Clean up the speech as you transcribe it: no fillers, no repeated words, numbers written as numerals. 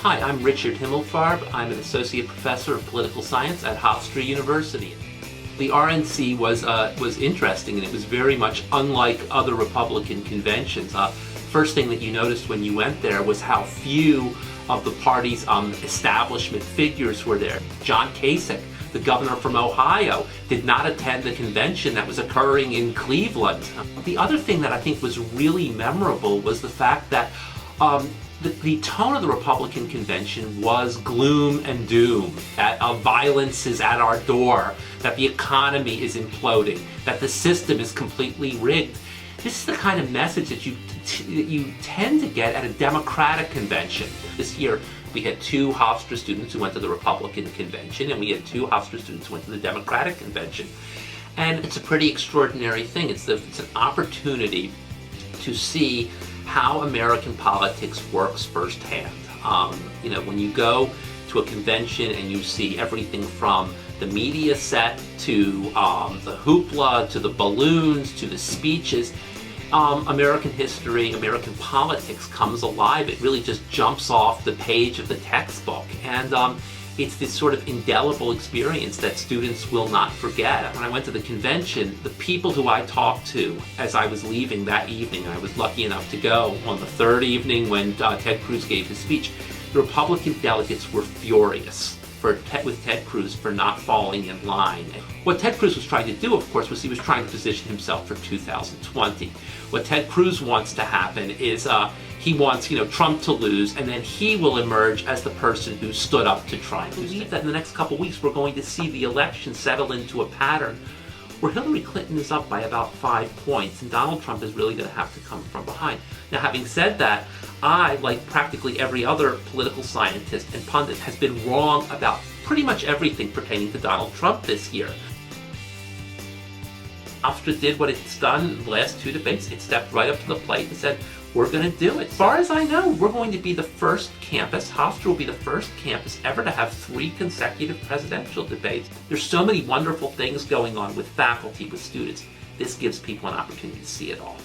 Hi, I'm Richard Himmelfarb. I'm an associate professor of political science at Hofstra University. The RNC was interesting, and it was very much unlike other Republican conventions. First thing that you noticed when you went there was how few of the party's establishment figures were there. John Kasich, the governor from Ohio, did not attend the convention that was occurring in Cleveland. The other thing that I think was really memorable was the fact that the tone of the Republican convention was gloom and doom, that violence is at our door, that the economy is imploding, that the system is completely rigged. This is the kind of message that you tend to get at a Democratic convention. This year, we had two Hofstra students who went to the Republican convention, and we had two Hofstra students who went to the Democratic convention. And it's a pretty extraordinary thing. It's an opportunity to see how American politics works firsthand. When you go to a convention and you see everything from the media set to the hoopla, to the balloons, to the speeches, American history, American politics comes alive. It really just jumps off the page of the textbook. And it's this sort of indelible experience that students will not forget. When I went to the convention, the people who I talked to as I was leaving that evening, I was lucky enough to go on the third evening when Ted Cruz gave his speech, the Republican delegates were furious with Ted Cruz for not falling in line. What Ted Cruz was trying to do, of course, was he was trying to position himself for 2020. What Ted Cruz wants to happen is he wants, Trump to lose, and then he will emerge as the person who stood up to try and believe that in the next couple weeks we're going to see the election settle into a pattern where Hillary Clinton is up by about 5 points and Donald Trump is really going to have to come from behind. Now, having said that, I, like practically every other political scientist and pundit, has been wrong about pretty much everything pertaining to Donald Trump this year. Hofstra did what it's done in the last two debates. It stepped right up to the plate and said, we're going to do it. As far as I know, we're going to be the first campus, Hofstra will be the first campus ever to have 3 consecutive presidential debates. There's so many wonderful things going on with faculty, with students. This gives people an opportunity to see it all.